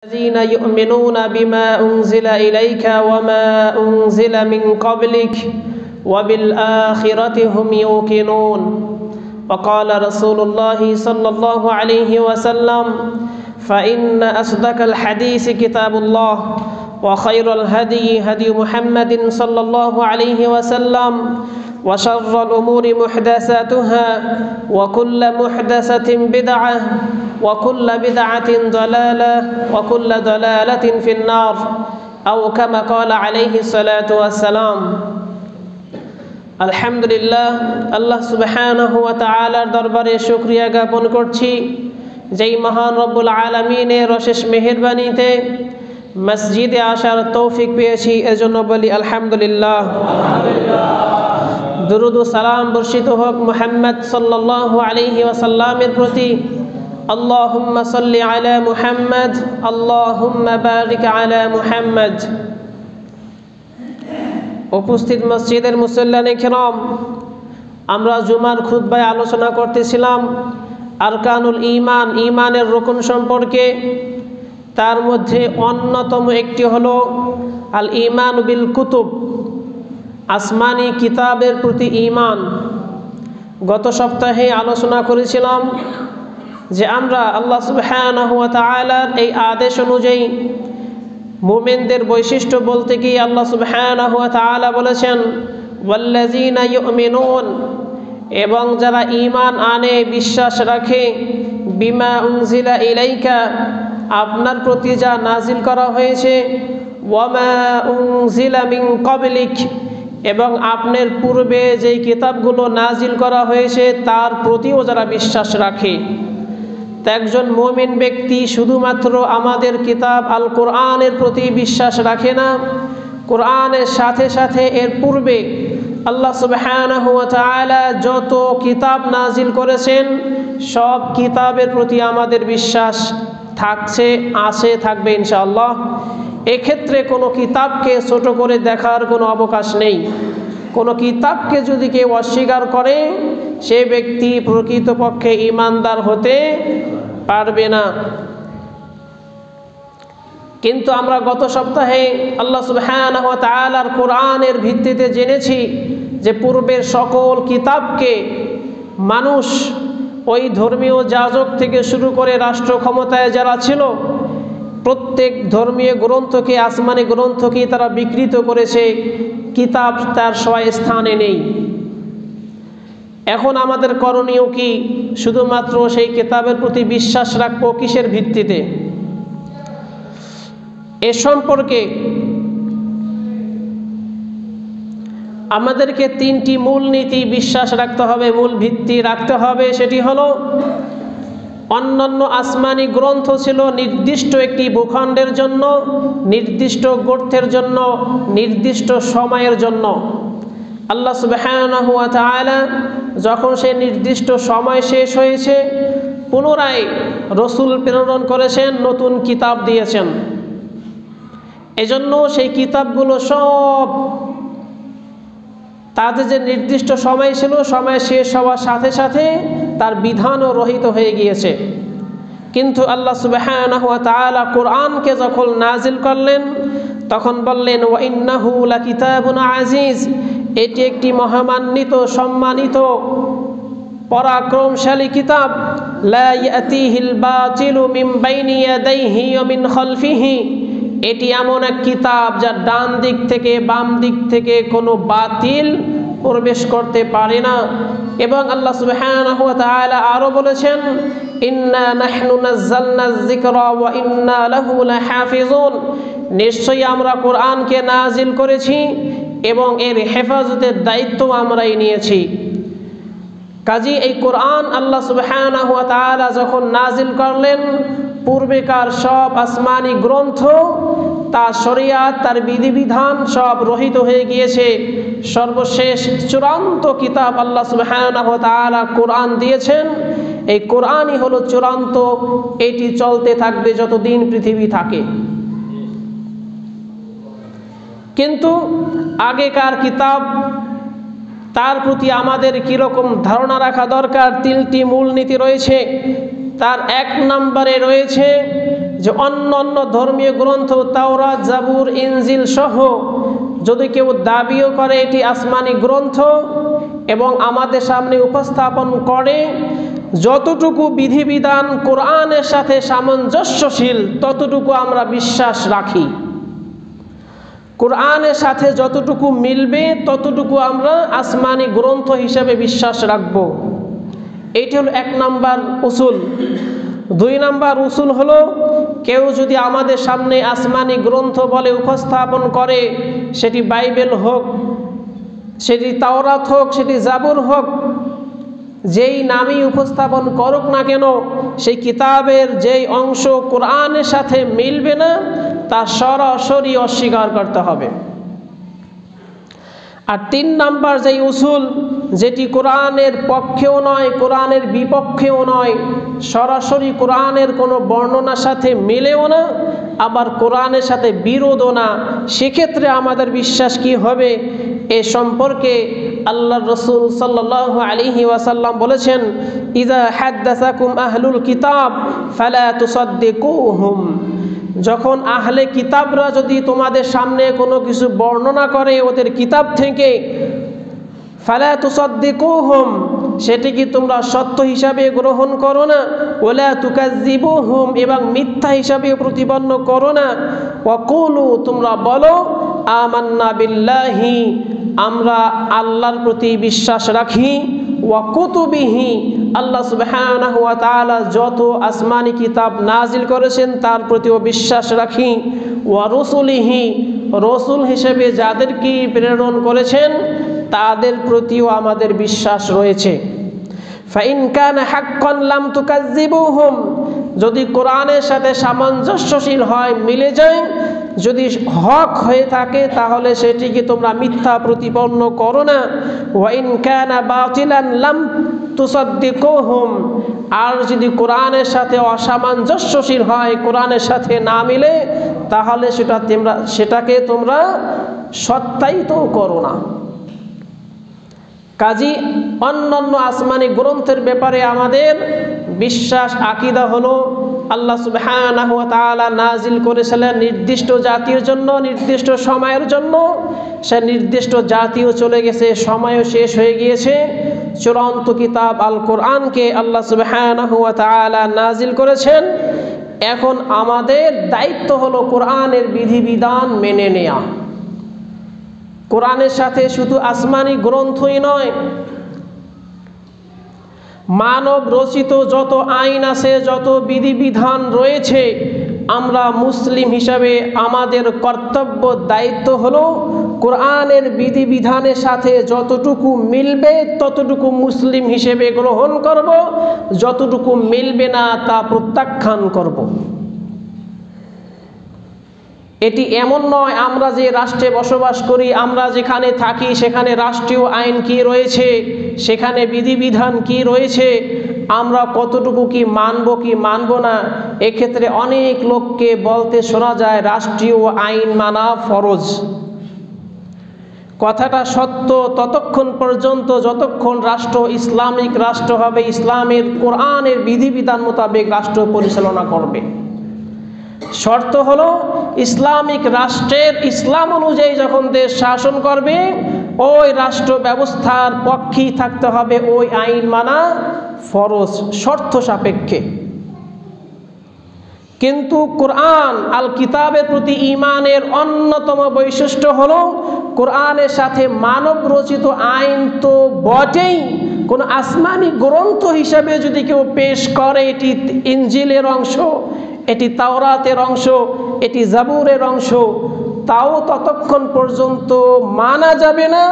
الذين يؤمنون بما أنزل إليك وما أنزل من قبلك وبالآخرة هم يوقنون وقال رسول الله صلى الله عليه وسلم فإن أصدق الحديث كتاب الله وخير الهدي هدي محمد صلى الله عليه وسلم وشر الأمور محدثاتها وكل محدثة بدعة وكل بدعة ضلالة وكل ضلالة في النار أو كما قال عليه الصلاة والسلام আলহামদুলিল্লাহ আল্লাহ সুবহানাহু ওয়া তাআলার দরবারে শুকরিয়া জ্ঞাপন করছি যেই মহান রব্বুল আলামিনের অশেষ মেহেরবানিতে মসজিদে আসার তৌফিক পেয়েছি এজন্য বলি আলহামদুলিল্লাহ। দুরুদ ও সালাম বর্ষিত হোক মুহাম্মদ সাল্লাল্লাহু আলাইহি ওয়াসাল্লামের প্রতি। আল্লাহুম্মা সাল্লি আলা মুহাম্মদ আল্লাহুম্মা বারিক আলা মুহাম্মদ। উপস্থিত মসজিদের মুসল্লিয়ানে কিরাম, আমরা জুমার খুতবায় আলোচনা করতেছিলাম আরকানুল ঈমান, ঈমানের রুকন সম্পর্কে। তার মধ্যে অন্যতম একটি হলো আল ঈমান বিল কুতুব, আসমানি কিতাবের প্রতি ঈমান। গত সপ্তাহে আলোচনা করেছিলাম যে আমরা আল্লাহ সুবহানাহু ওয়া তাআলার এই আদেশ অনুযায়ী মুমিনদের বৈশিষ্ট্য বলতে গিয়ে আল্লাহ সুবহানাহু ওয়া তাআলা বলেছেন ওয়াল্লাযীনা ইউমিনুন, এবং যারা ঈমান আনে, বিশ্বাস রাখে, বিমা উনজিলা ইলাইকা, আপনার প্রতি যা নাজিল করা হয়েছে, ওয়ামা উনজিলা মিন ক্বাবলিক, এবং আপনার পূর্বে যেই কিতাবগুলো নাজিল করা হয়েছে তার প্রতিও যারা বিশ্বাস রাখে। একজন মুমিন ব্যক্তি শুধুমাত্র আমাদের কিতাব আল কোরআনের প্রতি বিশ্বাস রাখে না, কোরআনের সাথে সাথে এর পূর্বে আল্লাহ সুবহানাহু ওয়া তাআলা যত কিতাব নাজিল করেছেন সব কিতাবের প্রতি আমাদের বিশ্বাস থাকছে, আছে, থাকবে ইনশাআল্লাহ। এক্ষেত্রে কোনো কিতাবকে ছোট করে দেখার কোনো অবকাশ নেই। কোনো কিতাবকে যদি কেউ অস্বীকার করে সে ব্যক্তি প্রকৃতপক্ষে ঈমানদার হতে পারবে না। কিন্তু আমরা গত সপ্তাহে আল্লাহ সুবহানাহু ওয়া তাআলার কোরআনের ভিত্তিতে জেনেছি যে পূর্বের সকল কিতাবকে মানুষ, ওই ধর্মীয় যাজক থেকে শুরু করে রাষ্ট্র ক্ষমতায় যারা ছিল, প্রত্যেক ধর্মীয় গ্রন্থকে, আসমানি গ্রন্থকে তারা বিকৃত করেছে, কিতাব তার স্থানে নেই। এখন আমাদের করণীয় কি? শুধুমাত্র সেই কিতাবের প্রতি বিশ্বাস রাখবো কিসের ভিত্তিতে? এ সম্পর্কে আমাদেরকে তিনটি মূল নীতি বিশ্বাস রাখতে হবে, মূল ভিত্তি রাখতে হবে। সেটি হলো, অন্যান্য আসমানি গ্রন্থ ছিল নির্দিষ্ট একটি ভূখণ্ডের জন্য, নির্দিষ্ট গোত্রের জন্য, নির্দিষ্ট সময়ের জন্য। আল্লাহ সুবহানাহু ওয়া তাআলা যখন সে নির্দিষ্ট সময় শেষ হয়েছে পুনরায় রসুল প্রেরণ করেছেন, নতুন কিতাব দিয়েছেন। এজন্য সেই কিতাবগুলো সব তাদের যে নির্দিষ্ট সময় ছিল, সময় শেষ হওয়ার সাথে সাথে তার বিধানও রহিত হয়ে গিয়েছে। কিন্তু আল্লাহ সুবহানাহু ওয়া তাআলা কোরআনকে যখন নাজিল করলেন তখন বললেন ওয়া ইন্নাহু লাকিতাবুন আজিজ, এটি একটি মহামান্বিত, সম্মানিত, পরাক্রমশালী কিতাব। লা ইয়াতিহিল বাতিলু মিন বাইনি ইয়াদাইহি ওয়া মিন খালফিহি, এটি এমন এক কিতাব যার ডান দিক থেকে বাম দিক থেকে কোনো বাতিল প্রবেশ করতে পারে না। এবং আল্লাহ সুবহানাহু ওয়া তাআলা আরো বলেছেন ইন্না নাহনু নাযালনায যিকরা ওয়া ইন্না লাহু লাহাফিজুন, নিশ্চয়ই আমরা কোরআনকে নাজিল করেছি এবং এর হেফাজতের দায়িত্ব আমরাই নিয়েছি। কাজী এই কোরআন আল্লাহ সুবহানাহু ওয়া তাআলা যখন নাজিল করলেন, পূর্বেকার সব আসমানি গ্রন্থ, তার শরিয়াত, তার বিধিবিধান সব রহিত হয়ে গিয়েছে। সর্বশেষ চূড়ান্ত কিতাব আল্লাহ সুবহানাহু ওয়া তাআলা কোরআন দিয়েছেন। এই কোরআনই হলো চূড়ান্ত, এটি চলতে থাকবে যতদিন পৃথিবী থাকে। কিন্তু আগেকার কিতাব, তার প্রতি আমাদের কীরকম ধারণা রাখা দরকার? তিনটি মূলনীতি রয়েছে। তার এক নম্বরে রয়েছে যে অন্য অন্য ধর্মীয় গ্রন্থ তাওরাত, জাবুর, ইনজিল সহ যদি কেউ দাবিও করে এটি আসমানি গ্রন্থ এবং আমাদের সামনে উপস্থাপন করে, যতটুকু বিধিবিধান কোরআনের সাথে সামঞ্জস্যশীল ততটুকু আমরা বিশ্বাস রাখি। কোরআনের সাথে যতটুকু মিলবে ততটুকু আমরা আসমানি গ্রন্থ হিসাবে বিশ্বাস রাখব। এইটি হলো 1 নম্বর উসুল। 2 নম্বর উসুল হলো, কেউ যদি আমাদের সামনে আসমানি গ্রন্থ বলে উপস্থাপন করে, সেটি বাইবেল হোক, সেটি তাওরাত হোক, সেটি জাবুর হোক, যেই নামই উপস্থাপন করুক না কেন, সেই কিতাবের যেই অংশ কোরআনের সাথে মিলবে না তা সরাসরি অস্বীকার করতে হবে। আর 3 নম্বর যেই উসুল, যেটি কোরআনের পক্ষেও নয় কোরআনের বিপক্ষেও নয়, সরাসরি কোরআনের কোনো বর্ণনার সাথে মিলেও না আবার কোরআনের সাথে বিরোধও না, সেক্ষেত্রে আমাদের বিশ্বাস কি হবে এ সম্পর্কে আল্লাহর রাসূল সাল্লাল্লাহু আলাইহি ওয়াসাল্লাম বলেছেন, ইযা হাদ্দাসাকুম আহলুল কিতাব ফালা তুসাদ্দিকুহুম। যখন আহলে কিতাবরা যদি তোমাদের সামনে কোনো কিছু বর্ণনা করে ওদের কিতাব থেকে, ফালা তুসাদ্দিকুহুম, সেটিকে তোমরা সত্য হিসাবে গ্রহণ করো না, ওয়ালা তুকাজ্জিবুহুম, এবং মিথ্যা হিসাবে প্রতিপন্ন করো না, ওয়াকুলু, তোমরা বলো, আমান্না বিল্লাহি, আমরা আল্লাহর প্রতি বিশ্বাস রাখি, ওয়া কুতুবিহি, আল্লাহ সুবহানাহু ওয়া তাআলা যত আসমানি কিতাব নাজিল করেছেন তার প্রতিও বিশ্বাস রাখি, ওয়া রুসুলিহি, রসুল হিসেবে যাদেরকে প্রেরণ করেছেন তাদের প্রতিও আমাদের বিশ্বাস রয়েছে। ফাইন কানা হাক্কান লাম তুকাজ্জিবুহুম, যদি কোরআনের সাথে সামঞ্জস্যশীল হয়, মিলে যায়, যদি হক হয়ে থাকে তাহলে সেটিকে তোমরা মিথ্যা প্রতিপন্ন করো না। ওয়াইন কানা বাতিলান লাম তুসাদ্দিকুহুম, আর যদি কোরআনের সাথে অসামঞ্জস্যশীল হয়, কোরআনের সাথে না মিলে, তাহলে সেটাকে তোমরা সত্যায়িত করো না। কাজী অন্যান্য আসমানি গ্রন্থের ব্যাপারে আমাদের বিশ্বাস আকীদা হলো, আল্লাহ সুবহানাহু ওয়া তাআলা নাজিল করেছিলেন নির্দিষ্ট জাতির জন্য, নির্দিষ্ট সময়ের জন্য, সে নির্দিষ্ট জাতিও চলে গেছে, সময়ও শেষ হয়ে গিয়েছে। চূড়ান্ত কিতাব আল কোরআনকে আল্লাহ সুবহানাহু ওয়া তাআলা নাজিল করেছেন। এখন আমাদের দায়িত্ব হলো কোরআনের বিধিবিধান মেনে নেওয়া। কোরআনের সাথে শুধু আসমানি গ্রন্থই নয়, মানব রচিত যত আইন আছে, যত বিধিবিধান রয়েছে, আমরা মুসলিম হিসাবে আমাদের কর্তব্য দায়িত্ব হলো কোরআনের বিধিবিধানের সাথে যতটুকু মিলবে ততটুকু মুসলিম হিসেবে গ্রহণ করব, যতটুকু মিলবে না তা প্রত্যাখ্যান করব। এটি এমন নয় আমরা যে রাষ্ট্রে বসবাস করি, আমরা যেখানে থাকি সেখানে রাষ্ট্রীয় আইন কি রয়েছে, সেখানে বিধিবিধান কি রয়েছে, আমরা কতটুকু কি মানব না। এক্ষেত্রে অনেক লোককে বলতে শোনা যায় রাষ্ট্রীয় আইন মানা ফরজ। কথাটা সত্য ততক্ষণ পর্যন্ত যতক্ষণ রাষ্ট্র ইসলামিক রাষ্ট্র হবে, ইসলামের কোরআনের বিধিবিধান মোতাবেক রাষ্ট্র পরিচালনা করবে। শর্ত হলো ইসলামিক রাষ্ট্রের ইসলাম অনুযায়ী যখন দেশ শাসন করবে, ওই রাষ্ট্র ব্যবস্থার পক্ষেই থাকতে হবে, ওই আইন মানা ফরজ শর্ত সাপেক্ষে। কিন্তু কোরআন আল কিতাবের প্রতি ঈমানের অন্যতম বৈশিষ্ট্য হলো কোরআনের সাথে মানব রচিত আইন তো বটেই, কোন আসমানি গ্রন্থ হিসাবে যদি কেউ পেশ করে, এটি ইনজিলের অংশ, এটি তাওরাতের অংশ, এটি জাবুরের অংশ, তাও ততক্ষণ পর্যন্ত মানা যাবে না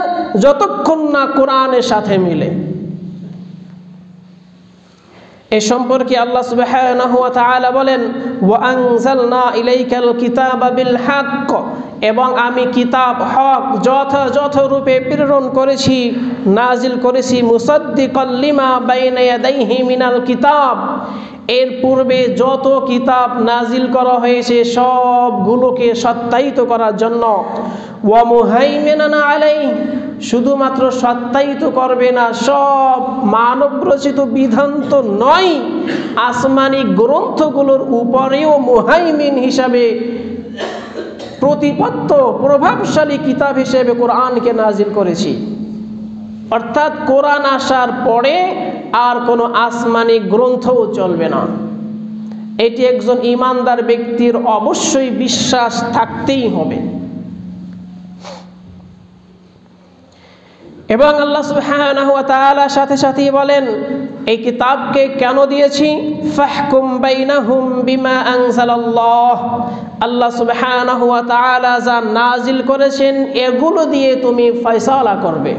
যতক্ষণ না কোরআনের সাথে মিলে। এ সম্পর্কে আল্লাহ সুবহানাহু ওয়া তাআলা বলেন, ওয়া আনজালনা ইলাইকাল কিতাবা বিল হক, এবং আমি কিতাব হক যথাযথ রূপে প্রেরণ করেছি, নাজিল করেছি, মুসাদ্দিকাল লিমা বাইনা ইয়াদাইহি মিনাল কিতাব, এর পূর্বে যত কিতাব নাজিল করা হয়েছে সবগুলোকে সত্যায়িত করার জন্য, ওয়া মুহাইমিনান আলাইহি, শুধুমাত্র সত্যায়িত করবে না, সব মানব রচিত বিধান তো নয়, আসমানি গ্রন্থগুলোর উপরেও মুহাইমিন হিসাবে প্রতিপত্ত প্রভাবশালী কিতাব হিসেবে কোরআনকে নাজিল করেছি। অর্থাৎ কোরআন আসার পরে আর কোনো আসমানি গ্রন্থও চলবে না। এটি একজন ঈমানদার ব্যক্তির অবশ্যই বিশ্বাস থাকতেই হবে। এবং আল্লাহ সুবহানাহু ওয়া তাআলা সাথে সাথেই বলেন, এই কিতাবকে কেন দিয়েছি? ফাহকুম বাইনাহুম বিমা আনজালাল্লাহ, আল্লাহ সুবহানাহু ওয়া তাআলা যা নাজিল করেছেন এগুলো দিয়ে তুমি ফয়সালা করবে।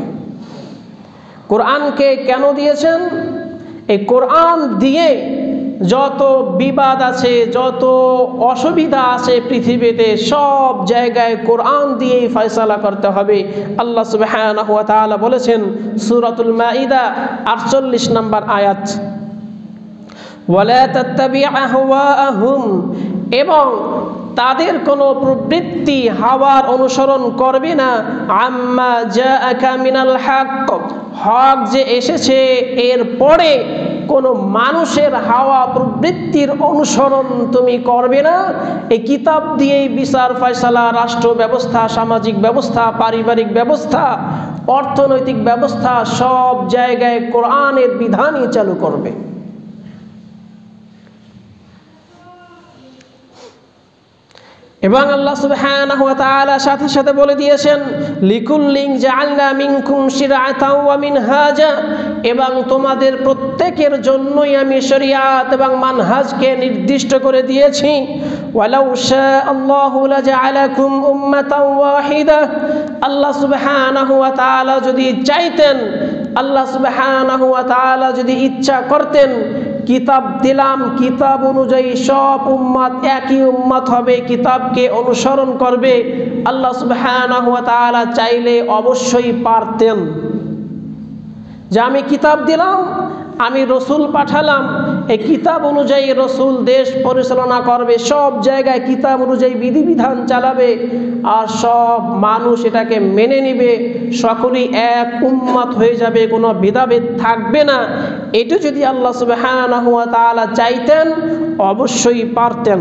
কোরআনকে কেন দিয়েছেন? এই কোরআন দিয়ে যত বিবাদ আছে, যত অসুবিধা আছে পৃথিবীতে, সব জায়গায় কোরআন দিয়েই ফয়সালা করতে হবে। আল্লাহ সুবহানাহু ওয়া তাআলা বলেছেন সূরাতুল মাইদা 48 নম্বর আয়াত, ওয়ালা তাত্তাবি আহওয়াআহুম, এবং তাদের কোনো প্রবৃত্তি হাওয়ার অনুসরণ করবে না, আম্মা জাআকা মিনাল হক, হক যে এসেছে এর পরে কোনো মানুষের হাওয়া প্রবৃত্তির অনুসরণ তুমি করবে না। এই কিতাব দিয়েই বিচার ফয়সালা, রাষ্ট্র ব্যবস্থা, সামাজিক ব্যবস্থা, পারিবারিক ব্যবস্থা, অর্থনৈতিক ব্যবস্থা, সব জায়গায় কোরআনের বিধানই চালু করবে। এবং আল্লাহ সুবহানাহু ওয়া তাআলা সাথে সাথে বলে দিয়েছেন, লিকুল্লিন জাআলনা মিনকুম শিরআতাও ওয়া মিনহাজা, এবং তোমাদের প্রত্যেকের জন্যই আমি শরিয়াত এবং মানহাজকে নির্দিষ্ট করে দিয়েছি। ওয়ালাউ শাআল্লাহু লাজআলাকুম উম্মাতাও ওয়াহিদা, আল্লাহ সুবহানাহু ওয়া তাআলা যদি চাইতেন, আল্লাহ সুবহানাহু ওয়া তাআলা যদি ইচ্ছা করতেন, কিতাব দিলাম, কিতাব অনুযায়ী সব উম্মত একই উম্মত হবে, কিতাবকে অনুসরণ করবে। আল্লাহ সুবহানাহু ওয়া তাআলা চাইলে অবশ্যই পারতেন যে আমি কিতাব দিলাম, আমি রসুল পাঠালাম, এই কিতাব অনুযায়ী রসুল দেশ পরিচালনা করবে, সব জায়গায় কিতাব অনুযায়ী বিধিবিধান চালাবে, আর সব মানুষ এটাকে মেনে নিবে, সকলেই এক উম্মত হয়ে যাবে, কোনো ভেদাভেদ থাকবে না। এটা যদি আল্লাহ সুবহানাহু ওয়া তাআলা চাইতেন অবশ্যই পারতেন।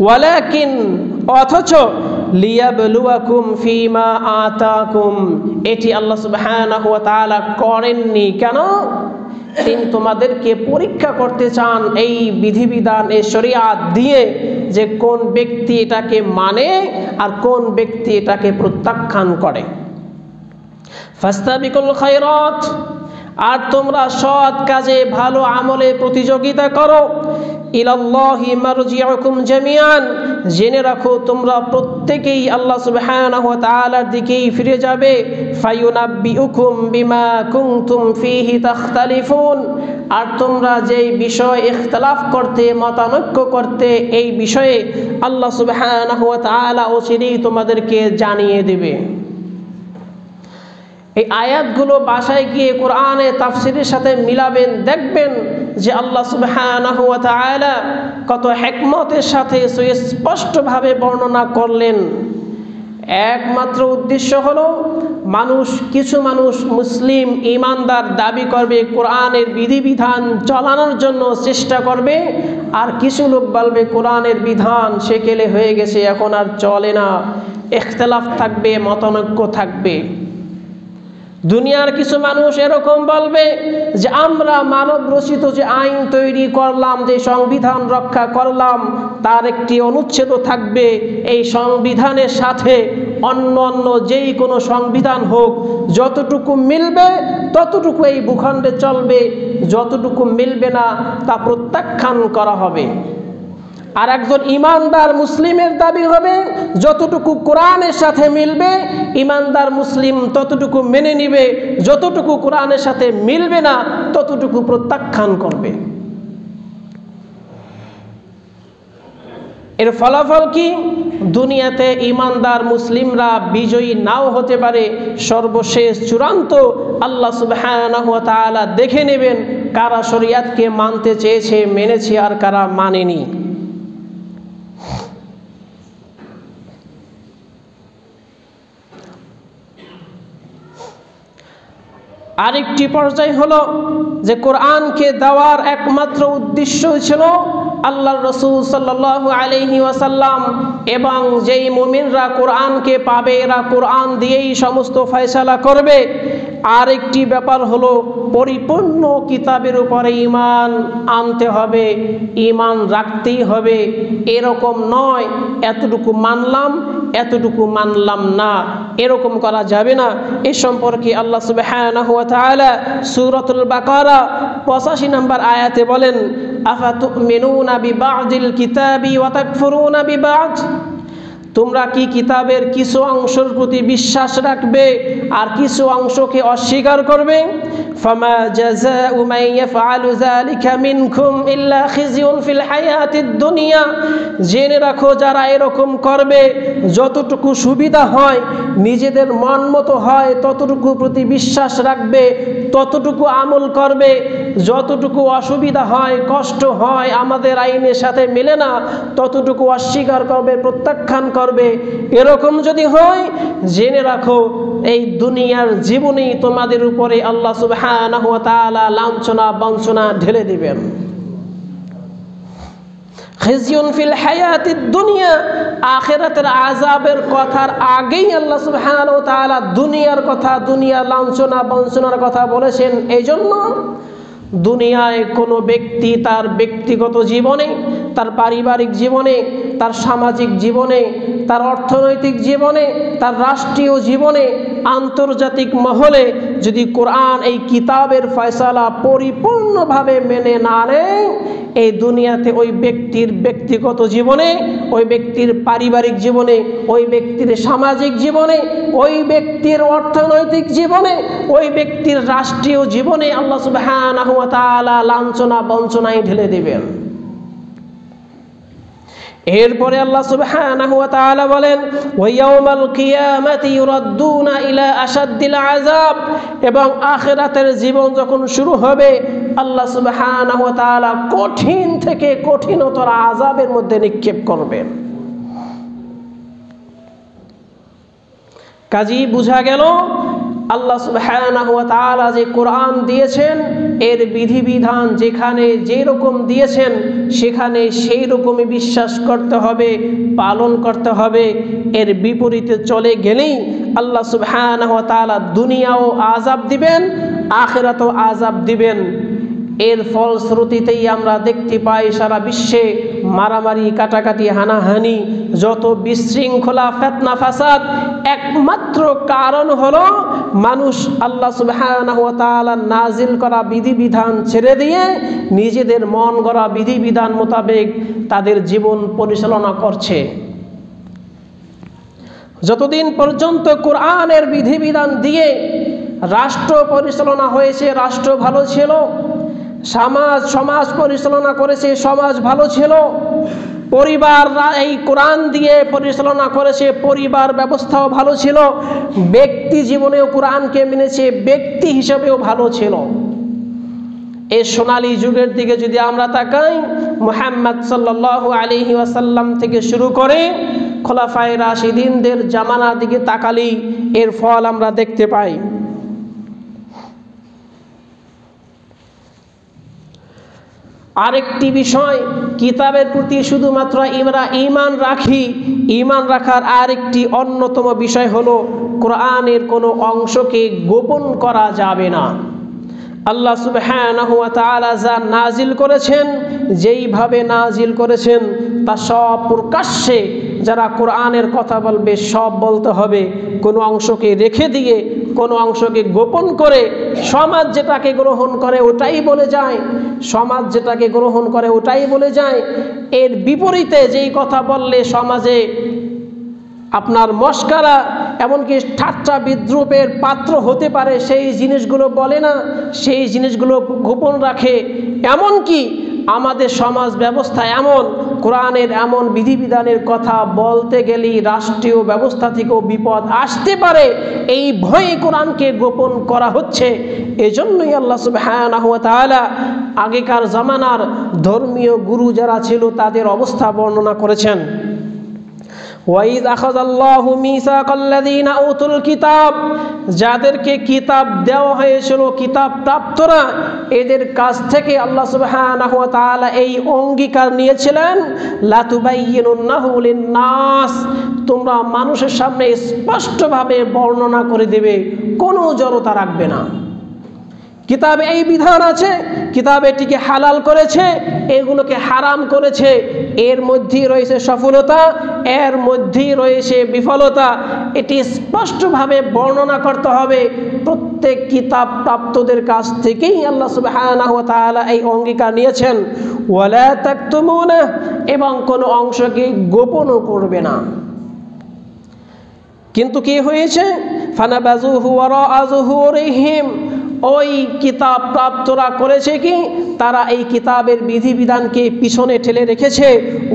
ওয়ালাকিন, অথচ লিয়াবলুয়াকুম ফিমা আতাকুম, এটি আল্লাহ সুবহানাহু ওয়া তাআলা করেননি। কেন? তিনি তোমাদেরকে পরীক্ষা করতে চান এই বিধিবিধান, এই শরিয়াত দিয়ে, যে কোন ব্যক্তি এটাকে মানে আর কোন ব্যক্তি এটাকে প্রত্যাখ্যান করে। ফাস্তাবিকুল খায়রাত, আর তোমরা সৎ কাজে ভালো আমলে প্রতিযোগিতা করো। ইলাল্লাহি মারজিউকুম জামিআন, জেনে রাখো তোমরা প্রত্যেকেই আল্লাহ সুবহানাহু ওয়া তাআলার দিকেই ফিরে যাবে। ফায়ুনাব্বিউকুম বিমা কুনতুম ফীহি তাখতালিফুন, আর তোমরা যেই বিষয়ে ইখতিলাফ করতে, মতানৈক্য করতে, এই বিষয়ে আল্লাহ সুবহানাহু ওয়া তাআলা অচিরেই তোমাদেরকে জানিয়ে দেবে। এই আয়াতগুলো বাসায় গিয়ে কোরআনে তাফসিরের সাথে মিলাবেন, দেখবেন যে আল্লাহ সুবহানাহু ওয়া তাআলা কত হিকমতের সাথে সুস্পষ্টভাবে বর্ণনা করলেন। একমাত্র উদ্দেশ্য হলো কিছু মানুষ মুসলিম ঈমানদার দাবি করবে, কোরআনের বিধিবিধান চালানোর জন্য চেষ্টা করবে, আর কিছু লোক বলবে কোরআনের বিধান সেকেলে হয়ে গেছে, এখন আর চলে না, ইখতিলাফ থাকবে, মতানৈক্য থাকবে। দুনিয়ার কিছু মানুষ এরকম বলবে যে আমরা মানব রচিত যে আইন তৈরি করলাম, যে সংবিধান রক্ষা করলাম, তার একটি অনুচ্ছেদ থাকবে, এই সংবিধানের সাথে অন্য যেই কোনো সংবিধান হোক, যতটুকু মিলবে ততটুকু এই ভূখণ্ডে চলবে, যতটুকু মিলবে না তা প্রত্যাখ্যান করা হবে। আর একজন ঈমানদার মুসলিমের দাবি হবে যতটুকু কোরআনের সাথে মিলবে ঈমানদার মুসলিম ততটুকু মেনে নিবে, যতটুকু কোরআনের সাথে মিলবে না ততটুকু প্রত্যাখ্যান করবে। এর ফলাফল কি? দুনিয়াতে ঈমানদার মুসলিমরা বিজয়ী নাও হতে পারে, সর্বশেষ চূড়ান্ত আল্লাহ সুবহানাহু ওয়া তাআলা দেখে নেবেন কারা শরিয়াতকে মানতে চেয়েছে, মেনেছে, আর কারা মানেনি। আরেকটি পর্যায় হলো যে কোরআনকে দেওয়ার একমাত্র উদ্দেশ্য ছিল আল্লাহর রাসূল সাল্লাল্লাহু আলাইহি ওয়াসাল্লাম এবং যেই মুমিনরা কোরআনকে পাবে এরা কোরআন দিয়েই সমস্ত ফয়সালা করবে। আরেকটি ব্যাপার হলো পরিপূর্ণ কিতাবের উপরে ঈমান আনতে হবে, ঈমান রাখতেই হবে। এরকম নয় এতটুকু মানলাম এতটুকু মানলাম না, এরকম করা যাবে না। এ সম্পর্কে আল্লাহ সুবহানাহু ওয়া তাআলা সূরাতুল বাকারা 85 নম্বর আয়াতে বলেন, আফাতুমিনুনা বিবা'দিল কিতাবি ওয়া তাকফুরুনা বিবা'দ, তোমরা কি কিতাবের কিছু অংশের প্রতি বিশ্বাস রাখবে আর কিছু অংশকে অস্বীকার করবে? ফামা জাযাউ মান ইয়াফআলু যালিকা মিনকুম ইল্লা খিজিউন ফিল হায়াতিদ দুনিয়া, জেনে রাখো যারা এরকম করবে যতটুকু সুবিধা হয় নিজেদের মন মতো হয় ততটুকু প্রতি বিশ্বাস রাখবে, ততটুকু আমল করবে, যতটুকু অসুবিধা হয় কষ্ট হয় আমাদের আইনের সাথে মেলে না ততটুকু অস্বীকার করবে, প্রত্যাখ্যান করবে। এরকম যদি হয় জেনে রাখো এই দুনিয়ার জীবনেই তোমাদের উপরে আল্লাহ সুবহানাহু ওয়া তাআলা লাঞ্ছনা বঞ্চনা ঢেলে দিবেন। খিজিউন ফিল হায়াতিদ দুনিয়া, আখিরাতের আযাবের কথার আগেই আল্লাহ সুবহানাহু ওয়া তাআলা দুনিয়ার কথা, দুনিয়ার লাঞ্ছনা বঞ্চনার কথা বলেছেন। এইজন্য দুনিয়ায় কোনো ব্যক্তি তার ব্যক্তিগত জীবনে, তার পারিবারিক জীবনে, তার সামাজিক জীবনে, তার অর্থনৈতিক জীবনে, তার রাষ্ট্রীয় জীবনে, আন্তর্জাতিক মহলে যদি কোরআন এই কিতাবের ফয়সালা পরিপূর্ণভাবে মেনে না নেয়, এই দুনিয়াতে ওই ব্যক্তির ব্যক্তিগত জীবনে, ওই ব্যক্তির পারিবারিক জীবনে, ওই ব্যক্তির সামাজিক জীবনে, ওই ব্যক্তির অর্থনৈতিক জীবনে, ওই ব্যক্তির রাষ্ট্রীয় জীবনে আল্লাহ সুবহানাহু ওয়া তাআলা লাঞ্ছনা বঞ্চনায় ঢেলে দিবেন। এরপরে আল্লাহ সুবহানাহু ওয়া তাআলা বলেন, ওয়া ইয়াউমাল কিয়ামাতি ইউরাদ্দুনা ইলা আশাদ্দিল আযাব, এবং আখিরাতের জীবন যখন শুরু হবে আল্লাহ সুবহানাহু ওয়া তাআলা কঠিন থেকে কঠিনতর আযাবের মধ্যে নিক্ষেপ করবেন। কাজী বুঝা গেল আল্লাহ সুবহানাহু ওয়া তাআলা যে কোরআন দিয়েছেন এর বিধিবিধান যেখানে যেরকম দিয়েছেন সেখানে সেই রকমই বিশ্বাস করতে হবে, পালন করতে হবে। এর বিপরীতে চলে গেলেই আল্লাহ সুবহানাহু ওয়া তাআলা দুনিয়াও আযাব দিবেন, আখিরাতেও আযাব দিবেন। এর ফলশ্রুতিতেই আমরা দেখতে পাই সারা বিশ্বে মারামারি, কাটাকাটি, হানাহানি, যত বিশৃঙ্খলা, ফিতনা, ফাসাদ, একমাত্র কারণ হলো মানুষ আল্লাহ সুবহানাহু ওয়া তাআলা নাজিল করা বিধিবিধান ছেড়ে দিয়ে নিজেদের মন গড়া বিধিবিধান মোতাবেক তাদের জীবন পরিচালনা করছে। যতদিন পর্যন্ত কোরআনের বিধিবিধান দিয়ে রাষ্ট্র পরিচালনা হয়েছে রাষ্ট্র ভালো ছিল, সমাজ পরিচালনা করেছে সমাজ ভালো ছিল, পরিবার এই কোরআন দিয়ে পরিচালনা করেছে পরিবার ব্যবস্থাও ভালো ছিল, ব্যক্তি জীবনেও কোরআনকে মেনেছে ব্যক্তি হিসেবেও ভালো ছিল। এই সোনালী যুগের দিকে যদি আমরা তাকাই, মুহাম্মদ সাল্লাল্লাহু আলাইহি ওয়াসাল্লাম থেকে শুরু করে খোলাফায়ে রাশিদিনদের জামানার দিকে তাকালেই এর ফল আমরা দেখতে পাই। আরেকটি বিষয়, কিতাবের প্রতি শুধুমাত্র আমরা ঈমান রাখি, ঈমান রাখার আরেকটি অন্যতম বিষয় হলো কোরআনের কোনো অংশকে গোপন করা যাবে না। আল্লাহ সুবহানাহু ওয়া তাআলা যা নাজিল করেছেন, যেইভাবে নাজিল করেছেন তা সব প্রকাশ্যে যারা কোরআনের কথা বলবে সব বলতে হবে। কোনো অংশকে রেখে দিয়ে, কোনো অংশকে গোপন করে সমাজ যেটাকে গ্রহণ করে ওটাই বলে যায়, সমাজ যেটাকে গ্রহণ করে ওটাই বলে যায়। এর বিপরীতে যেই কথা বললে সমাজে আপনার মস্কারা, এমনকি ঠাট্টা বিদ্রুপের পাত্র হতে পারে, সেই জিনিসগুলো বলে না, সেই জিনিসগুলো গোপন রাখে। এমনকি আমাদের সমাজ ব্যবস্থা এমন, কোরআনের এমন বিধিবিধানের কথা বলতে গেলেই রাষ্ট্রীয় ব্যবস্থা থেকেও বিপদ আসতে পারে, এই ভয়ে কোরআনকে গোপন করা হচ্ছে। এজন্যই আল্লাহ সুবহানাহু ওয়া তাআলা আগেকার জামানার ধর্মীয় গুরু যারা ছিল তাদের অবস্থা বর্ণনা করেছেন। ওয়াইজ আখাযাল্লাহু মিসাকাল্লাযীনা উতুল কিতাব, যাদেরকে কিতাব দেওয়া হয়েছিল, কিতাব প্রাপ্তরা, এদের কাছ থেকে আল্লাহ সুবহানাহু ওয়া তাআলা এই অঙ্গীকার নিয়েছিলেন, লা তুবাইয়িনুন্নাহু লিন-নাস, তোমরা মানুষের সামনে স্পষ্টভাবে বর্ণনা করে দেবে, কোনো জড়তা রাখবে না। কিতাবে এই বিধান আছে, কিতাব এটিকে হালাল করেছে, এগুলোকে হারাম করেছে, এর মধ্যেই রয়েছে সফলতা, এর মধ্যেই রয়েছে বিফলতা, এটি স্পষ্টভাবে বর্ণনা করতে হবে। প্রত্যেক কিতাব প্রাপ্তদের কাছ থেকেই আল্লাহ সুবহানাহু ওয়া তাআলা এই অঙ্গীকার নিয়েছেন, ওয়ালা তাকতুমুনা, এবং কোনো অংশকে গোপনও করবে না। কিন্তু কি হয়েছে? ফানাবাযুহু ওয়ারাআ যুহুরিহিম, ওই কিতাব প্রাপ্তরা করেছে কি, তারা এই কিতাবের বিধিবিধানকে পিছনে ঠেলে রেখেছে,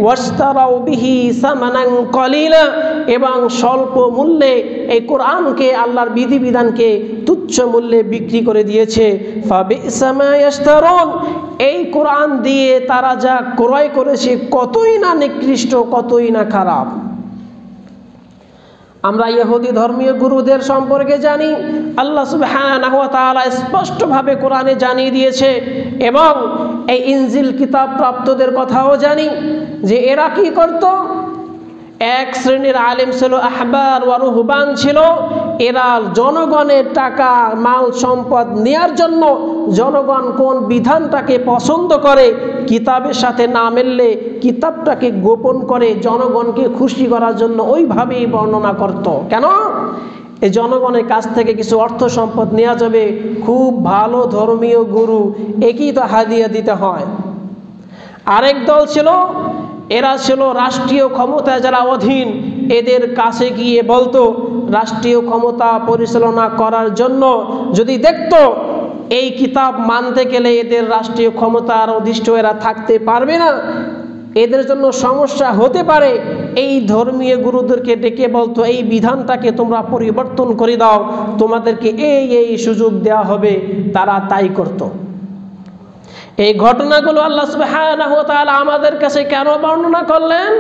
ওয়াশতারাউ বিহি সামানান কলিলা, এবং স্বল্প মূল্যে এই কোরআনকে, আল্লাহর বিধিবিধানকে তুচ্ছ মূল্যে বিক্রি করে দিয়েছে। ফাবিসা মা ইয়াশতারুন, এই কোরআন দিয়ে তারা যা ক্রয় করেছে কতই না নিকৃষ্ট, কতই না খারাপ। আমরা ইহুদি ধর্মীয় গুরুদের সম্পর্কে জানি, আল্লাহ সুবহানাহু ওয়া তাআলা স্পষ্টভাবে কোরআনে জানিয়ে দিয়েছে, এবং এই ইনজিল কিতাব প্রাপ্তদের কথাও জানি যে এরা কি করত। এক শ্রেণীর আলেম ছিল, আহবার ওয়া রুহবান ছিল, এরা জনগণের টাকা মাল সম্পদ নেয়ার জন্য জনগণ কোন বিধানটাকে পছন্দ করে, কিতাবের সাথে না মিললে কিতাবটাকে গোপন করে জনগণকে খুশি করার জন্য ওইভাবেই বর্ণনা করত। কেন? এই জনগণের কাছ থেকে কিছু অর্থ সম্পদ নেওয়া যাবে, খুব ভালো ধর্মীয় গুরু, একই তো হাদিয়া দিতে হয়। আরেক দল ছিল, এরা ছিল রাষ্ট্রীয় ক্ষমতায় যারা অধীন, এদের কাছে গিয়ে বলতো রাষ্ট্রীয় ক্ষমতা পরিচালনা করার জন্য যদি দেখতো এই কিতাব মানতে গেলে এদের রাষ্ট্রীয় ক্ষমতার অধিষ্ঠ এরা থাকতে পারবে না, এদের জন্য সমস্যা হতে পারে, এই ধর্মীয় গুরুদেরকে ডেকে বলতো এই বিধানটাকে তোমরা পরিবর্তন করে দাও, তোমাদেরকে এই এই সুযোগ দেওয়া হবে। তারা তাই করত। এই ঘটনাগুলো আল্লাহ সুবহানাহু ওয়া তাআলা আমাদের কাছে কেন বর্ণনা করলেন?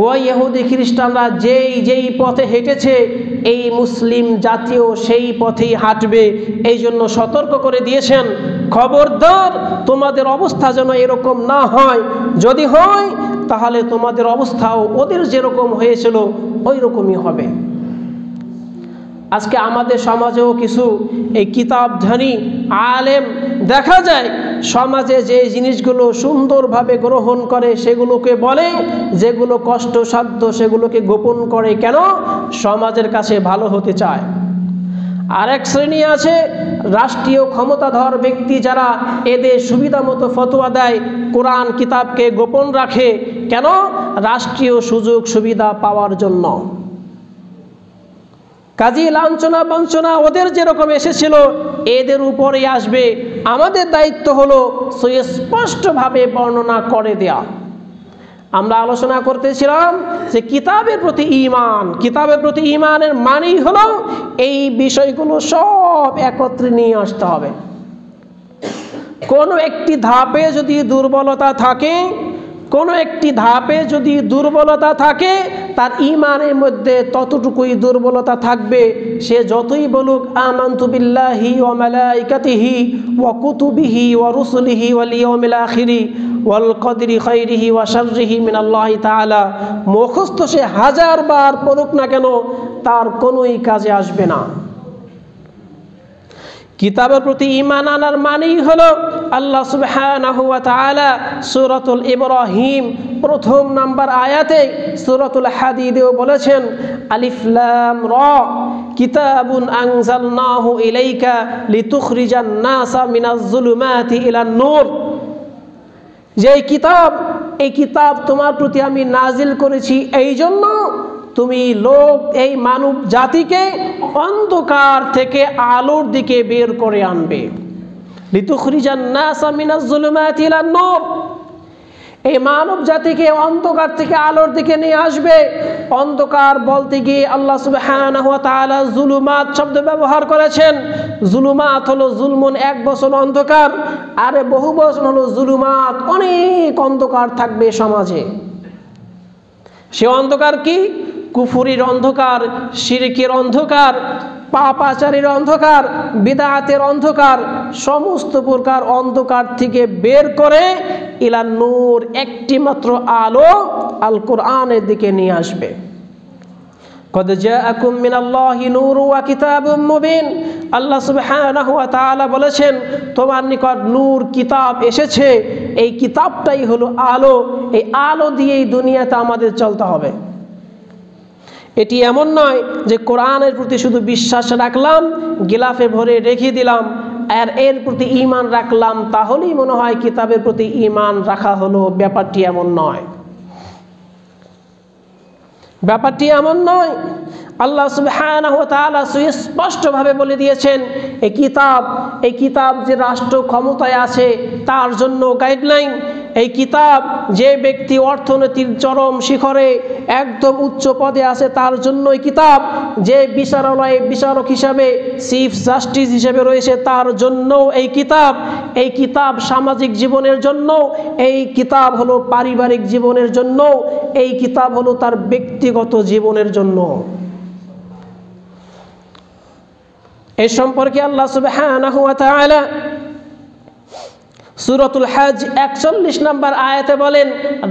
ওই ইহুদি খ্রিস্টানরা যেই পথে হেঁটেছে, এই মুসলিম জাতীয় সেই পথেই হাঁটবে, এই জন্য সতর্ক করে দিয়েছেন, খবরদার তোমাদের অবস্থা যেন এরকম না হয়, যদি হয় তাহলে তোমাদের অবস্থাও ওদের যেরকম হয়েছিল ওই রকমই হবে। আজকে আমাদের সমাজেও কিছু এই কিতাবধারী আলেম দেখা যায়, সমাজে যে জিনিসগুলো সুন্দরভাবে গ্রহণ করে সেগুলোকে বলে, যেগুলো কষ্টসাধ্য সেগুলোকে গোপন করে। কেন? সমাজের কাছে ভালো হতে চায়। আরেক শ্রেণী আছে রাষ্ট্রীয় ক্ষমতাধর ব্যক্তি, যারা এদের সুবিধা মতো ফতোয়া দেয়, কোরআন কিতাবকে গোপন রাখে। কেন? রাষ্ট্রীয় সুযোগ সুবিধা পাওয়ার জন্য। কাজী লাঞ্ছনা বঞ্চনা ওদের যেরকম এসেছিল এদের উপরেই আসবে। আমাদের দায়িত্ব হলো সুস্পষ্টভাবে বর্ণনা করে দেয়া। আমরা আলোচনা করতেছিলাম যে কিতাবের প্রতি ঈমান, কিতাবের প্রতি ঈমানের মানেই হলো এই বিষয়গুলো সব একত্রে নিয়ে আসতে হবে। কোনো একটি ধাপে যদি দুর্বলতা থাকে, কোনো একটি ধাপে যদি দুর্বলতা থাকে, তার ঈমানের মধ্যে ততটুকুই দুর্বলতা থাকবে। সে যতই বলুক আমানতু বিল্লাহি ওয়া মালাইকাতিহি ওয়া কুতুবিহি ওয়া রুসুলিহি ওয়াল ইয়াউমিল আখিরি ওয়াল কদরি খাইরিহি ওয়া শাররিহি মিনাল্লাহি তাআলা, মুখস্থ সে হাজারবার পড়ুক না কেন, তার কোনোই কাজে আসবে না। কিতাবের প্রতি ঈমান আনার মানেই হলো আল্লাহ সুবহানাহু ওয়া তাআলা সূরাতুল ইব্রাহিম প্রথম নাম্বার আয়াতে সূরাতুল হাদীদেও বলেছেন, আলিফ লাম রা কিতাবুন আনজালনাহু ইলাইকা লিতুখরিজান নাসা মিনাজ যুলুমাতি ইলান নূর। যে কিতাব, এই কিতাব তোমার প্রতি আমি নাজিল করেছি এই জন্য তুমি এই মানব জাতিকে অন্ধকার থেকে আলোর দিকে বের করে আনবে। লিতুখরিজান নাসা মিনাজ যুলুমাতি ইলান নূর, এই মানব জাতিকে অন্ধকার থেকে আলোর দিকে নিয়ে আসবে। অন্ধকার বলতে গিয়ে আল্লাহ সুবহানাহু ওয়া তাআলা জুলুমাত শব্দ ব্যবহার করেছেন। জুলুমাত হলো জুলমুন, এক বছর অন্ধকার, আর বহু বছর হলো জুলুমাত, অনেক অন্ধকার থাকবে সমাজে। সে অন্ধকার কি? কুফুরির অন্ধকার, শিরকের অন্ধকার, পাপাচারীর অন্ধকার, বিদআতের অন্ধকার, সমস্ত প্রকার অন্ধকার থেকে বের করে ইলা নূর, একটি মাত্র আলো আল কোরআনের দিকে নিয়ে আসবে। কদ জাআকুম মিনাল্লাহি নূরুন ওয়া কিতাবুম মুবিন। আল্লাহ সুবহানাহু ওয়া তাআলা বলেছেন, তোমার নিকট নূর, কিতাব এসেছে। এই কিতাবটাই হলো আলো। এই আলো দিয়েই দুনিয়াতে আমাদের চলতে হবে। এটি এমন নয় যে কোরআনের প্রতি শুধু বিশ্বাস রাখলাম, গিলাফে ভরে রেখে দিলাম, আর এর প্রতি ঈমান রাখলাম, তাহলেই মনে হয় কিতাবের প্রতি ঈমান রাখা হলো। ব্যাপারটি এমন নয়, ব্যাপারটি এমন নয়। আল্লাহ সুবহানাহু ওয়া তাআলা সুস্পষ্টভাবে বলে দিয়েছেন, এই কিতাব যে রাষ্ট্র ক্ষমতায় আছে তার জন্য গাইডলাইন। এই কিতাব যে ব্যক্তি অর্থনীতির চরম শিখরে একদম উচ্চ পদে আছে তার জন্য এই কিতাব, যে বিচারালয়ে বিচারক হিসাবে চিফ জাস্টিস হিসেবে রয়েছে তার জন্য এই কিতাব। এই কিতাব সামাজিক জীবনের জন্য, এই কিতাব হলো পারিবারিক জীবনের জন্য, এই কিতাব হলো তার ব্যক্তিগত জীবনের জন্য। এই সম্পর্কে আল্লাহ সুবহানাহু ওয়া তাআলা সূরাতুল হজ ৪১ নম্বর আয়াতে বলেন,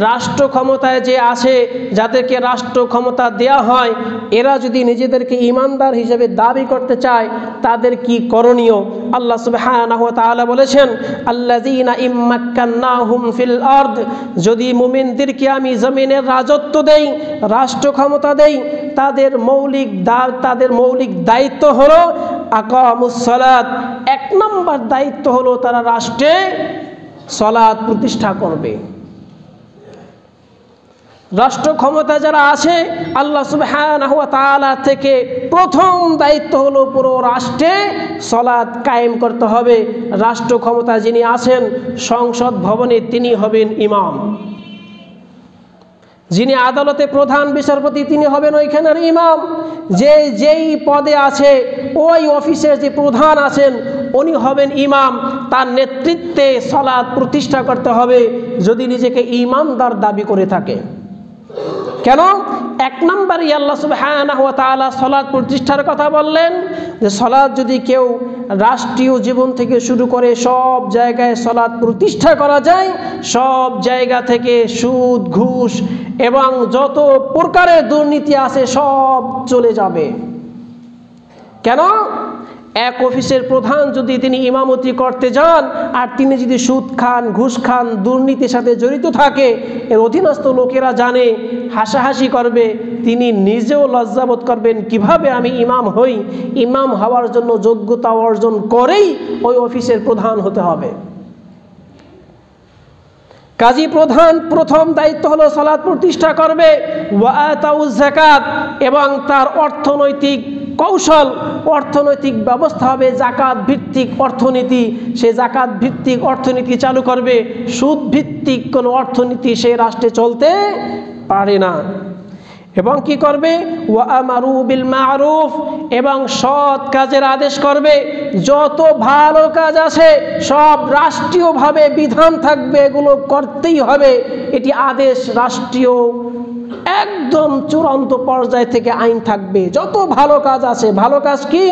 রাষ্ট্র ক্ষমতায় যে আছে, যাদেরকে রাষ্ট্র ক্ষমতা দেয়া হয়, এরা যদি নিজেদেরকে ঈমানদার হিসেবে দাবি করতে চায় তাদের কি করণীয়? আল্লাহ সুবহানাহু ওয়া তাআলা বলেছেন, আল্লাযীনা ইম্মাক্কান্নাহুম ফিল আরদ, যদি মুমিনদেরকে আমি জমিনের রাজত্ব দেই, রাষ্ট্র ক্ষমতা দেই, তাদের মৌলিক দায়িত্ব হলো আকামুস সালাত। ১ নম্বর দায়িত্ব হলো তারা রাষ্ট্রে সালাত প্রতিষ্ঠা করবে। রাষ্ট্র ক্ষমতা যারা আছে, আল্লাহ সুবহানাহু ওয়া তাআলা থেকে প্রথম দায়িত্ব হলো পুরো রাষ্ট্রে সালাত কায়েম করতে হবে। রাষ্ট্র ক্ষমতা যিনি আছেন সংসদ ভবনে, তিনি হবেন ইমাম। যিনি আদালতে প্রধান বিচারপতি, তিনি হবেন ওইখানের ইমাম। যেই পদে আছে, ওই অফিসের যে প্রধান আছেন উনি হবেন ইমাম। তার নেতৃত্বে সালাত প্রতিষ্ঠা করতে হবে যদি নিজেকে ইমানদার দাবি করে থাকে। কেন? ১ নম্বরই আল্লাহ সুবহানাহু ওয়া তাআলা সালাত প্রতিষ্ঠার কথা বললেন, যে সালাত যদি কেউ রাষ্ট্রীয় জীবন থেকে শুরু করে সব জায়গায় সালাত প্রতিষ্ঠা করা যায়, সব জায়গা থেকে সুদ, ঘুষ এবং যত প্রকারের দুর্নীতি আছে সব চলে যাবে। কেন? এক অফিসের প্রধান যদি তিনি ইমামতি করতে যান আর তিনি যদি সুদ খান, ঘুষ খান, দুর্নীতির সাথে জড়িত থাকে, এর অধীনস্থ লোকেরা জানে, হাসাহাসি করবে, তিনি নিজেও লজ্জাবোধ করবেন, কিভাবে আমি ইমাম হই। ইমাম হওয়ার জন্য যোগ্যতা অর্জন করেই ওই অফিসের প্রধান হতে হবে। কাজী প্রধান প্রথম দায়িত্ব হলো সালাত প্রতিষ্ঠা করবে, ওয়া আতাউজ যাকাত, এবং তার অর্থনৈতিক কৌশল, অর্থনৈতিক ব্যবস্থা হবে জাকাত ভিত্তিক অর্থনীতি। সে জাকাত ভিত্তিক অর্থনীতি চালু করবে। সুদ ভিত্তিক কোনো অর্থনীতি সে রাষ্ট্রে চলতে পারে না। এবং কি করবে? ওয়া আমারু বিল মারুফ, এবং সৎ কাজের আদেশ করবে। যত ভালো কাজ আছে সব রাষ্ট্রীয়ভাবে বিধান থাকবে, এগুলো করতেই হবে, এটি আদেশ রাষ্ট্রীয়, একদম চূড়ান্ত পর্যায় থেকে আইন থাকবে। যত ভালো কাজ আছে, ভালো কাজ কি?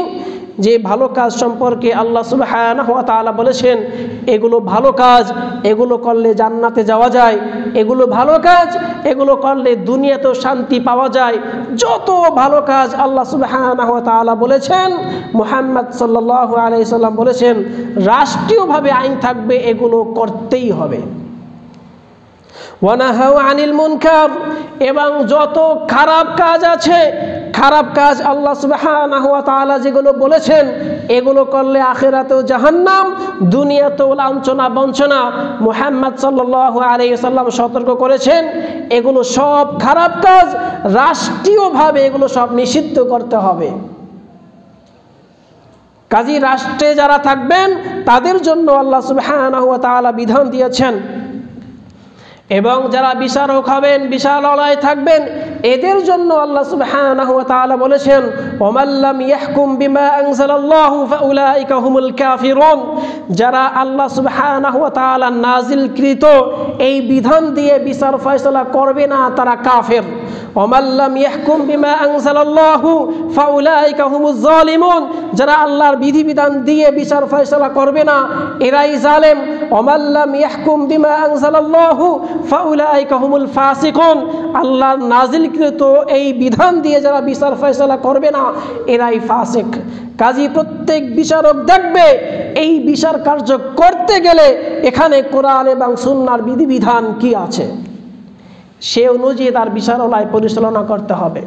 যে ভালো কাজ সম্পর্কে আল্লাহ সুবহানাহু ওয়া তাআলা বলেছেন, এগুলো ভালো কাজ, এগুলো করলে জান্নাতে যাওয়া যায়, এগুলো ভালো কাজ, এগুলো করলে দুনিয়াতেও শান্তি পাওয়া যায়। যত ভালো কাজ আল্লাহ সুবহানাহু ওয়া তাআলা বলেছেন, মুহাম্মদ সাল্লাল্লাহু আলাইহি সাল্লাম বলেছেন, রাষ্ট্রীয়ভাবে আইন থাকবে, এগুলো করতেই হবে। ওয়ানাহাউ আনিল মুনকার, এবং যত খারাপ কাজ আছে, খারাপ কাজ আল্লাহ সুবহানাহু ওয়া তাআলা যেগুলো বলেছেন, এগুলো করলে আখিরাতেও জাহান্নাম, দুনিয়াতেও লাঞ্ছনা বঞ্চনা। মুহাম্মদ সাল্লাল্লাহু আলাইহি ওয়াসাল্লাম সতর্ক করেছেন, এগুলো সব খারাপ কাজ, রাষ্ট্রীয়ভাবে এগুলো সব নিষিদ্ধ করতে হবে। কাজী রাষ্ট্রে যারা থাকবেন তাদের জন্য আল্লাহ সুবহানাহু ওয়া তাআলা বিধান দিয়েছেন। এবং যারা বিচারক হবেন, বিচারালয়ে থাকবেন, এদের জন্য আল্লাহ সুবহানাহু ওয়া তাআলা বলেছেন ওয়ামান লাম ইয়াহকুম বিমা আনজালাল্লাহু ফাউলাইকা হুমুল কাফিরুন, যারা আল্লাহ সুবহানাহু ওয়া তাআলা নাজিলকৃত এই বিধান দিয়ে বিচার ফয়সালা করবে না তারা কাফের। ওয়ামান লাম ইয়াহকুম বিমা আনজালাল্লাহু ফাউলাইকা হুমুজ জালিমুন, যারা আল্লাহর বিধিবিধান দিয়ে বিচার ফয়সালা করবে না এরাই জালেম। ওয়ামান লাম ইয়াহকুম বিমা আনজালাল্লাহু ফাউলাইকা হুমুল ফাসিকুন, আল্লাহর নাজিলকৃত এই বিধান দিয়ে যারা বিচার ফয়সালা করবে না এরাই ফাসিক। কাজী প্রত্যেক বিচারক দেখবে এই বিচার কার্য করতে গেলে এখানে কোরআন এবং সুন্নাহর বিধিবিধান কি আছে, সে অনুযায়ী তার বিচারালয় পরিচালনা করতে হবে।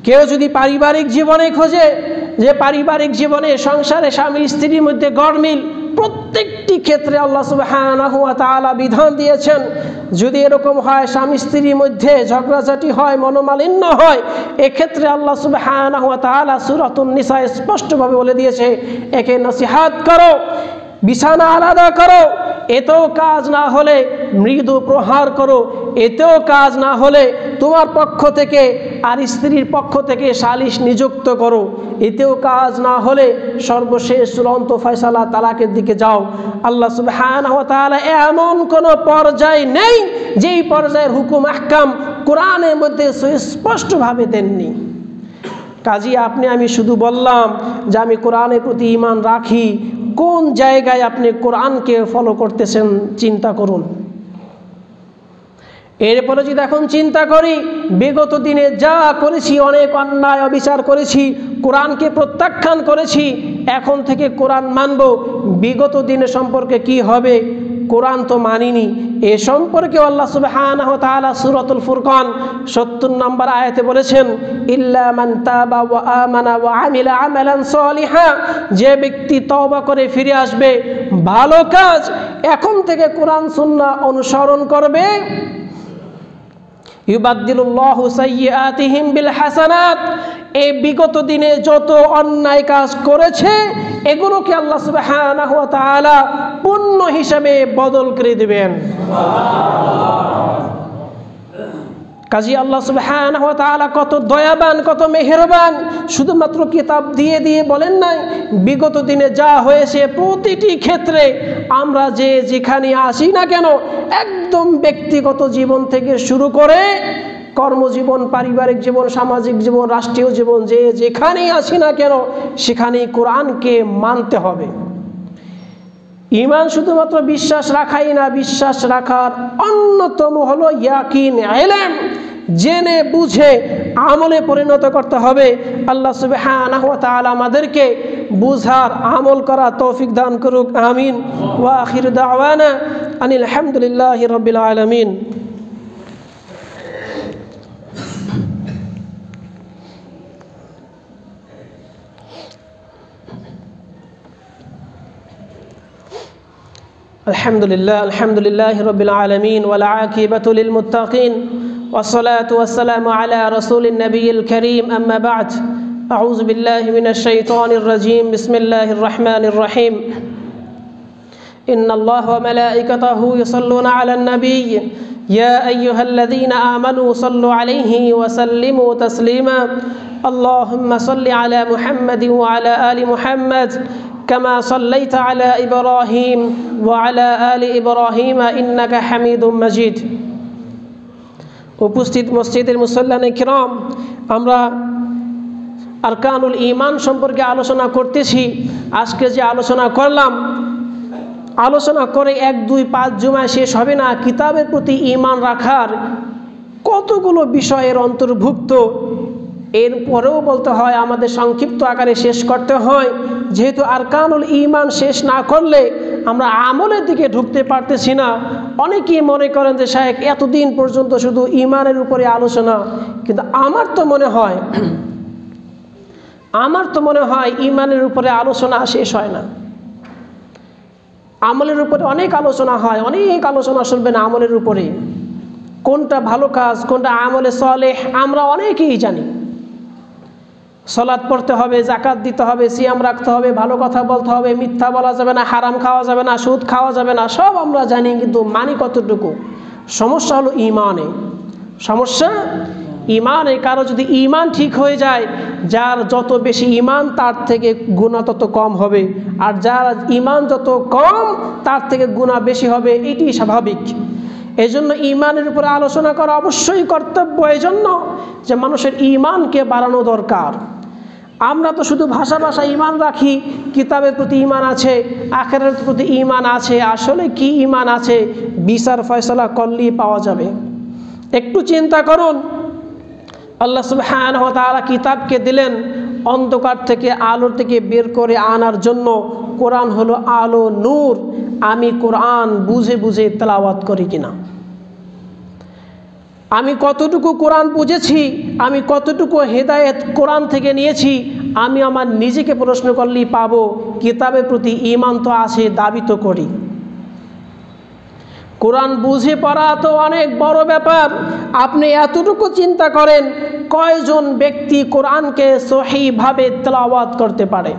কেউ যদি পারিবারিক জীবনে খোঁজে যে পারিবারিক জীবনে সংসারে স্বামী স্ত্রীর মধ্যে গড়মিল, প্রত্যেকটি ক্ষেত্রে আল্লাহ সুবহানাহু ওয়া তাআলা বিধান দিয়েছেন। যদি এরকম হয় স্বামী স্ত্রীর মধ্যে ঝগড়াঝাটি হয়, মনোমালিন্য হয়, এক্ষেত্রে আল্লাহ সুবহানাহু ওয়া তাআলা সূরাতুন নিসা স্পষ্টভাবে বলে দিয়েছে একে নসিহত করো, বিছানা আলাদা করো, এতেও কাজ না হলে মৃদু প্রহার করো, এতেও কাজ না হলে তোমার পক্ষ থেকে আর স্ত্রীর পক্ষ থেকে সালিশ নিযুক্ত করো, এতেও কাজ না হলে সর্বশেষ চূড়ান্ত ফয়সালা তালাকের দিকে যাও। আল্লাহ সুবহানাহু ওয়া তাআলা এমন কোনো পর্যায় নেই যেই পর্যায়ের হুকুম আহকাম কোরআনের মধ্যে সুস্পষ্টভাবে দেননি। কাজী আপনি আমি শুধু বললাম যে আমি কোরআনের প্রতি ঈমান রাখি, কোন জায়গায় আপনি কোরআনকে ফলো করতেছেন চিন্তা করুন। এরপরে যদি এখন চিন্তা করি বিগত দিনে যা করেছি, অনেক অন্যায় অবিচার করেছি, কোরআনকে প্রত্যাখ্যান করেছি, এখন থেকে কোরআন মানব, বিগত দিনের সম্পর্কে কি হবে? কোরআন তো মানিনি। এ সম্পর্কে আল্লাহ সুবহানাহু ওয়া তাআলা সূরাতুল ফুরকান ৭০ নম্বর আয়াতে বলেছেন ইল্লা মান তাবা ওয়া আমানা ওয়া আমিলা আমালান সালিহা, যে ব্যক্তি তওবা করে ফিরে আসবে, ভালো কাজ এখন থেকে কোরআন সুন্নাহ অনুসরণ করবে, ইউবাদদিলুল্লাহু সাইয়্যাতিহিম বিল হাসানাত, এই বিগত দিনে যত অন্যায় কাজ করেছে এগুলোকে আল্লাহ সুবহানাহু ওয়া তাআলা পুণ্য হিসাবে বদল করে দিবেন। কাজী আল্লাহ সুবহানাহু ওয়া তাআলা কত দয়াবান, কত মেহেরবান, শুধুমাত্র কিতাব দিয়ে দিয়ে বলেন নাই, বিগত দিনে যা হয়েছে প্রতিটি ক্ষেত্রে আমরা যে যেখানে আসি না কেন, একদম ব্যক্তিগত জীবন থেকে শুরু করে কর্মজীবন, পারিবারিক জীবন, সামাজিক জীবন, রাষ্ট্রীয় জীবন, যে যেখানেই আসি না কেন সেখানেই কোরআনকে মানতে হবে। ঈমান শুধুমাত্র বিশ্বাস রাখাই না, বিশ্বাস রাখার অন্যতম হলো ইয়াকিন, ইলম, জেনে বুঝে আমলে পরিণত করতে হবে। আল্লাহ সুবহানাহু ওয়া তাআলা আমাদেরকে বুঝার আমল করা তৌফিক দান করুক, আমিন। ওয়া আখির দাওয়ানা আনিল হামদুলিল্লাহি রাব্বিল আলামিন। الحمد لله رب العالمين والعاقبة للمتقين والصلاة والسلام على رسول النبي الكريم أما بعد أعوذ بالله من الشيطان الرجيم بسم الله الرحمن الرحيم إن الله وملائكته يصلون على النبي يا أيها الذين آمنوا صلوا عليه وسلموا تسليما اللهم صل على محمد وعلى آل محمد كما صليت على إبراهيم وعلى آل إبراهيم إنك حميد مجيد। উপস্থিত মসজিদের মুসল্লানে কিরাম, আমরা আরকানুল ঈমান সম্পর্কে আলোচনা করতেছি। আজকে যে আলোচনা করলাম, আলোচনা করে 1, 2, 5 জুমায় শেষ হবে না। কিতাবের প্রতি ঈমান রাখার কতগুলো বিষয়ের অন্তর্ভুক্ত, এরপরেও বলতে হয় আমাদের সংক্ষিপ্ত আকারে শেষ করতে হয়, যেহেতু আরকানুল ঈমান শেষ না করলে আমরা আমলের দিকে ঢুকতে পারতেছি না। অনেকেই মনে করেন যে শায়েখ এতদিন পর্যন্ত শুধু ঈমানের উপরে আলোচনা, কিন্তু আমার তো মনে হয় ঈমানের উপরে আলোচনা শেষ হয় না। আমলের উপরে অনেক আলোচনা হয়, অনেক আলোচনা শুনবেন আমলের উপরে, কোনটা ভালো কাজ, কোনটা আমলে সালেহ আমরা অনেকেই জানি। সালাত পড়তে হবে, যাকাত দিতে হবে, সিয়াম রাখতে হবে, ভালো কথা বলতে হবে, মিথ্যা বলা যাবে না, হারাম খাওয়া যাবে না, সুদ খাওয়া যাবে না, সব আমরা জানি, কিন্তু মানি কতটুকু? সমস্যা হলো ঈমানে, সমস্যা ইমানে। কারো যদি ইমান ঠিক হয়ে যায়, যার যত বেশি ইমান তার থেকে গুনাহ তত কম হবে, আর যার ইমান যত কম তার থেকে গুনাহ বেশি হবে, এটি স্বাভাবিক। এজন্য ইমানের উপরে আলোচনা করা অবশ্যই কর্তব্য। এজন্য যে মানুষের ইমানকে বাড়ানো দরকার। আমরা তো শুধু ভাষা ইমান রাখি, কিতাবের প্রতি ইমান আছে, আখিরাতের প্রতি ইমান আছে। আসলে কি ইমান আছে বিচার ফয়সালা করলেই পাওয়া যাবে। একটু চিন্তা করুন, আল্লাহ সুবহানাহু ওয়া তাআলা কিতাবকে দিলেন অন্ধকার থেকে আলোর থেকে বের করে আনার জন্য। কোরআন হলো আলো, নূর। আমি কোরআন বুঝে বুঝে তেলাওয়াত করি কিনা? আমি কতটুকু কোরআন বুঝেছি, আমি কতটুকু হেদায়েত কোরআন থেকে নিয়েছি, আমি আমার নিজেকে প্রশ্ন করলেই পাবো। কিতাবের প্রতি ঈমান তো আছে, দাবি তো করি। কোরআন বুঝে পড়া তো অনেক বড় ব্যাপার। আপনি এতটুকু চিন্তা করেন, কয়জন ব্যক্তি কোরআনকে সহিভাবে তেলাওয়াত করতে পারে?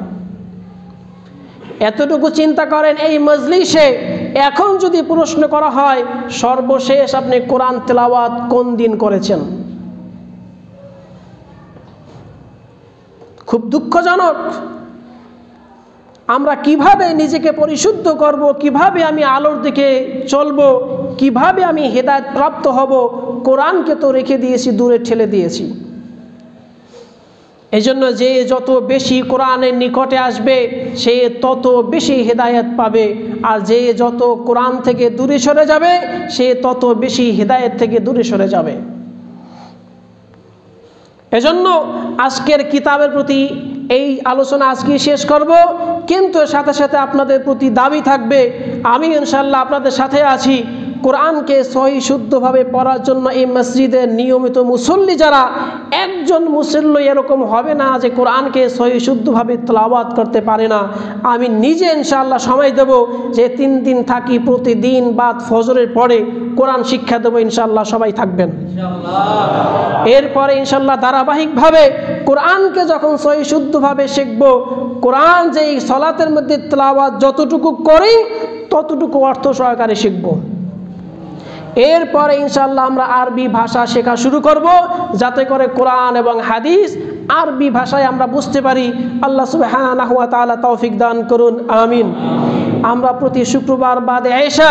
এতটুকু চিন্তা করেন। এই মজলিসে এখন যদি প্রশ্ন করা হয়, সর্বশেষ আপনি কোরআন তেলাওয়াত কোন দিন করেছেন? খুব দুঃখজনক। আমরা কিভাবে নিজেকে পরিশুদ্ধ করব, কিভাবে আমি আলোর দিকে চলব, কিভাবে আমি হেদায়েত প্রাপ্ত হব? কোরআনকে তো রেখে দিয়েছি, দূরে ঠেলে দিয়েছি। এজন্য যে যত বেশি কোরআনের নিকটে আসবে, সে তত বেশি হেদায়েত পাবে, আর যে যত কোরআন থেকে দূরে সরে যাবে, সে তত বেশি হেদায়েত থেকে দূরে সরে যাবে। এজন্য আজকের কিতাবের প্রতি এই আলোচনা আজকে শেষ করব, কিন্তু সাথে সাথে আপনাদের প্রতি দাবি থাকবে, আমি ইনশাআল্লাহ আপনাদের সাথে আছি। কোরআনকে সহি শুদ্ধভাবে পড়ার জন্য এই মসজিদের নিয়মিত মুসল্লি যারা, একজন মুসল্লি এরকম হবে না যে কোরআনকে সহি শুদ্ধভাবে তেলাওয়াত করতে পারে না। আমি নিজে ইনশাআল্লাহ সময় দেব যে 3 দিন থাকি, প্রতিদিন বাদ ফজরের পরে কোরআন শিক্ষা দেবো। ইনশাআল্লাহ সবাই থাকবেন এরপরে ইনশাআল্লাহ ধারাবাহিকভাবে কোরআনকে যখন সহি শুদ্ধভাবে শিখব, কোরআন যেই সালাতের মধ্যে তেলাওয়াত যতটুকু করি ততটুকু অর্থ সহকারে শিখব। এরপরে ইনশাআল্লাহ আমরা আরবি ভাষা শেখা শুরু করব, যাতে করে কোরআন এবং হাদিস আরবি ভাষায় আমরা বুঝতে পারি। আল্লাহ সুবহানাহু ওয়া তাআলা তৌফিক দান করুন, আমিন। আমরা প্রতি শুক্রবার বাদে এশা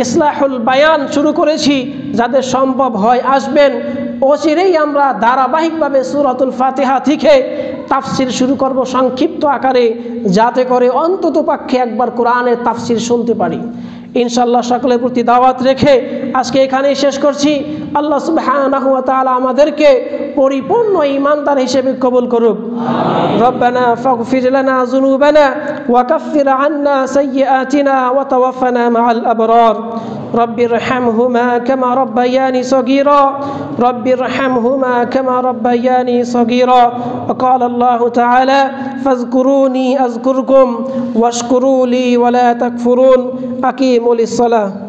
ইসলাহুল বায়ান শুরু করেছি, যাদের সম্ভব হয় আসবেন। অচিরেই আমরা ধারাবাহিকভাবে সূরাতুল ফাতিহা থেকে তাফসির শুরু করব সংক্ষিপ্ত আকারে, যাতে করে অন্ততপক্ষে একবার কোরআনের তাফসির শুনতে পারি। ইনশাআল্লাহ সকলের প্রতি দাওয়াত রেখে আজকে এখানেই শেষ করছি। আল্লাহ সুবহানাহু ওয়া তাআলা আমাদেরকে পরিপূর্ণ ঈমানদার হিসেবে কবুল করুক। রব্বানা ফাগফির লানা যুনুবানা ওয়া কাফির আন্না সাইয়্যাতিনা ওয়া তাওয়াফানা মাআল আবরার। রব্বিরহামহুমা কামা রাব্বায়ানি সগীরা রব্বিরহামহুমা কামা রাব্বায়ানি সগীরা। وقال الله تعالى فاذكروني أذكركم واشكروا لي ولا تكفرون। أقيموا للصلاة।